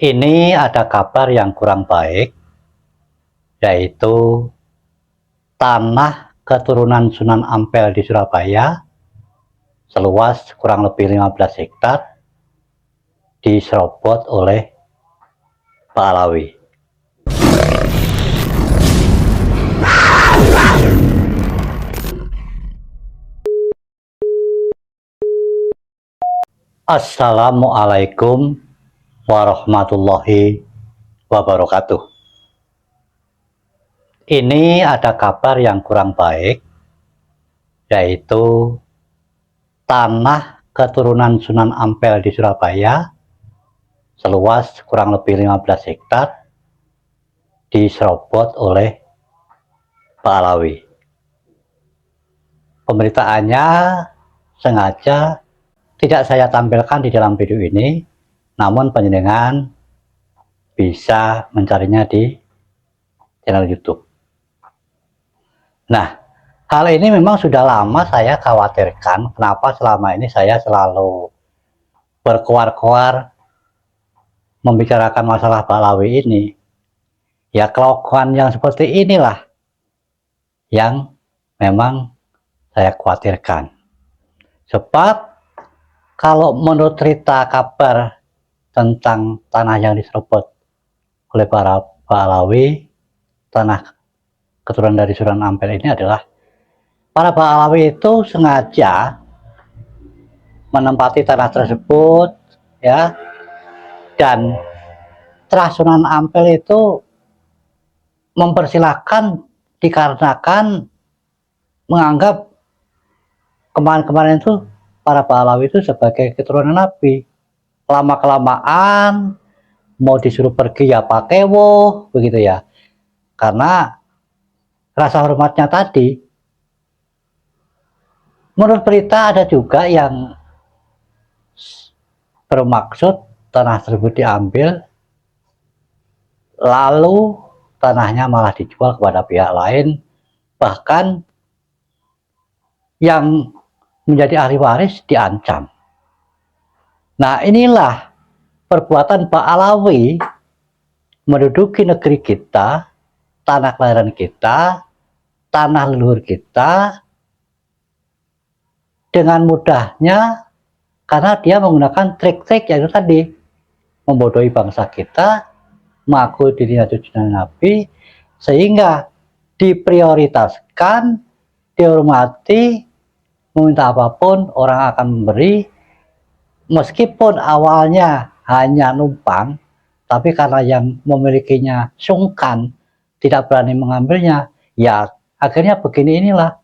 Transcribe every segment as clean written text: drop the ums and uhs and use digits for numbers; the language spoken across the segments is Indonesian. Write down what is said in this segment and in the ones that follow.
Ini ada kabar yang kurang baik, yaitu tanah keturunan Sunan Ampel di Surabaya seluas kurang lebih 15 hektar diserobot oleh Pak Alawi. Assalamualaikum warahmatullahi wabarakatuh. Ini ada kabar yang kurang baik, yaitu tanah keturunan Sunan Ampel di Surabaya seluas kurang lebih 15 hektar diserobot oleh Pak Alawi. Pemberitaannya sengaja tidak saya tampilkan di dalam video ini, namun panjenengan bisa mencarinya di channel YouTube. Nah, hal ini memang sudah lama saya khawatirkan. Kenapa selama ini saya selalu berkoar-koar membicarakan masalah Pak Alawi ini? Ya, kelakuan yang seperti inilah yang memang saya khawatirkan. Sebab kalau menurut cerita kabar tentang tanah yang diserobot oleh para Pak Alawi, tanah keturunan dari Sunan Ampel ini adalah para Pak Alawi itu sengaja menempati tanah tersebut, ya, dan Terah Sunan Ampel itu mempersilahkan dikarenakan menganggap kemarin-kemarin itu para Pak Alawi itu sebagai keturunan Nabi. Lama-kelamaan mau disuruh pergi ya pakai woh, begitu ya. Karena rasa hormatnya tadi. Menurut berita ada juga yang bermaksud tanah tersebut diambil, lalu tanahnya malah dijual kepada pihak lain, bahkan yang menjadi ahli waris diancam. Nah, inilah perbuatan Pak Alawi menduduki negeri kita, tanah kelahiran kita, tanah leluhur kita, dengan mudahnya karena dia menggunakan trik-trik yaitu tadi membodohi bangsa kita, mengaku dirinya cucunya Nabi, sehingga diprioritaskan, dihormati, meminta apapun orang akan memberi, meskipun awalnya hanya numpang, tapi karena yang memilikinya sungkan, tidak berani mengambilnya, ya akhirnya begini inilah.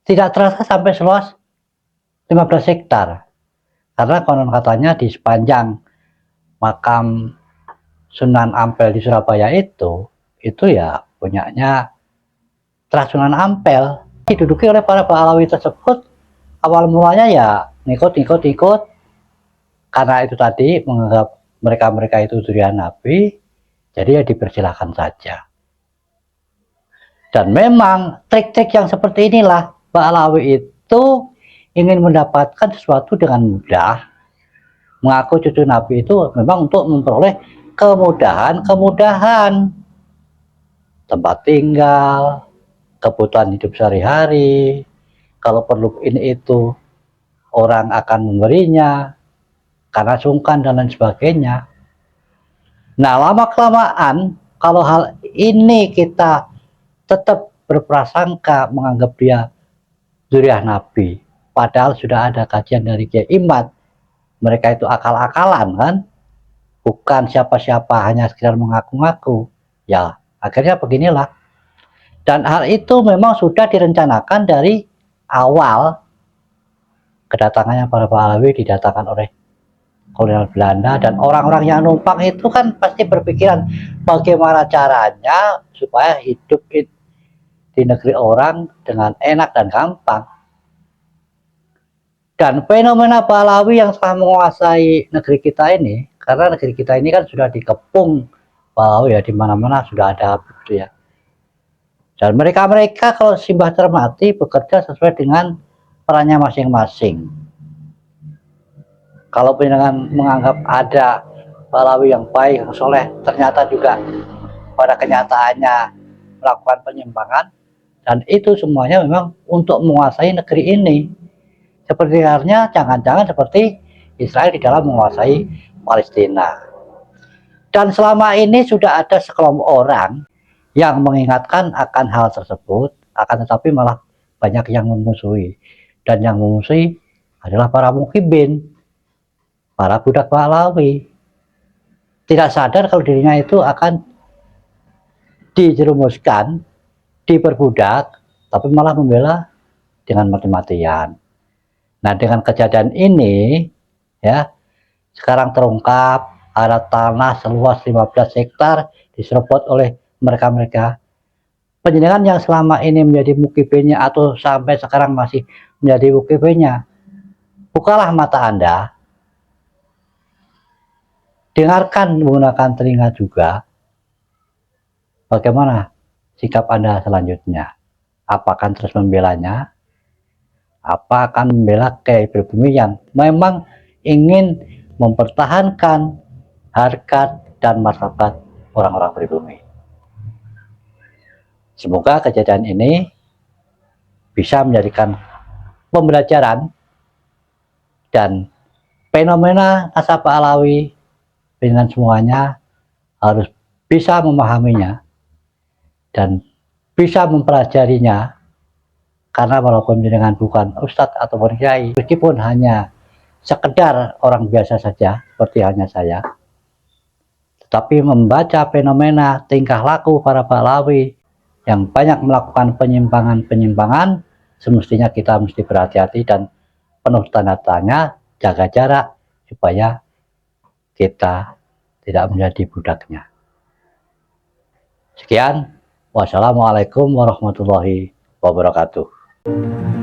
Tidak terasa sampai seluas 15 hektar. Karena konon katanya di sepanjang makam Sunan Ampel di Surabaya itu ya punyanya Terah Sunan Ampel. Diduduki oleh para Pak Alawi tersebut, awal mulanya ya ikut. Karena itu tadi menganggap mereka itu durian Nabi, jadi ya dipersilahkan saja. Dan memang trik-trik yang seperti inilah Pak Alawi itu ingin mendapatkan sesuatu dengan mudah. Mengaku cucu Nabi itu memang untuk memperoleh kemudahan, tempat tinggal, kebutuhan hidup sehari-hari. Kalau perlu ini itu orang akan memberinya karena sungkan dan lain sebagainya. Nah, lama-kelamaan kalau hal ini kita tetap berprasangka menganggap dia zuriat Nabi, padahal sudah ada kajian dari Kiai Imad, mereka itu akal-akalan kan, bukan siapa-siapa, hanya sekedar mengaku-ngaku. Ya akhirnya beginilah. Dan hal itu memang sudah direncanakan dari awal kedatangannya para Pak Alawi, didatangkan oleh kolonial Belanda, dan orang-orang yang numpang itu kan pasti berpikiran bagaimana caranya supaya hidup di negeri orang dengan enak dan gampang. Dan fenomena Pak Alawi yang telah menguasai negeri kita ini, karena negeri kita ini kan sudah dikepung Pak Alawi ya, di mana-mana sudah ada gitu ya. Dan mereka kalau simbah cermati bekerja sesuai dengan perannya masing-masing. Kalau penjenengan menganggap ada Balawi yang baik, yang soleh, ternyata juga pada kenyataannya melakukan penyimpangan, dan itu semuanya memang untuk menguasai negeri ini. Seperti halnya jangan-jangan seperti Israel di dalam menguasai Palestina. Dan selama ini sudah ada sekelompok orang yang mengingatkan akan hal tersebut, akan tetapi malah banyak yang memusuhi. Dan yang memusuhi adalah para muhibin, para budak Balawi. Tidak sadar kalau dirinya itu akan dijerumuskan, diperbudak, tapi malah membela dengan mati-matian. Nah, dengan kejadian ini, ya, sekarang terungkap ada tanah seluas 15 hektar diserobot oleh mereka-mereka. Penjenengan yang selama ini menjadi mukibnya atau sampai sekarang masih menjadi mukibnya, bukalah mata Anda, dengarkan menggunakan telinga juga, bagaimana sikap Anda selanjutnya. Apa akan terus membelanya? Apa akan membela Kiai Pribumi yang memang ingin mempertahankan harkat dan martabat orang-orang pribumi? Semoga kejadian ini bisa menjadikan pembelajaran dan fenomena nasabah Alawi dengan semuanya harus bisa memahaminya dan bisa mempelajarinya. Karena walaupun dengan bukan ustadz atau kiai, meskipun hanya sekedar orang biasa saja seperti hanya saya, tetapi membaca fenomena tingkah laku para Balawi yang banyak melakukan penyimpangan-penyimpangan, semestinya kita mesti berhati-hati dan penuh tanda tanya, jaga jarak supaya kita tidak menjadi budaknya. Sekian, wassalamualaikum warahmatullahi wabarakatuh.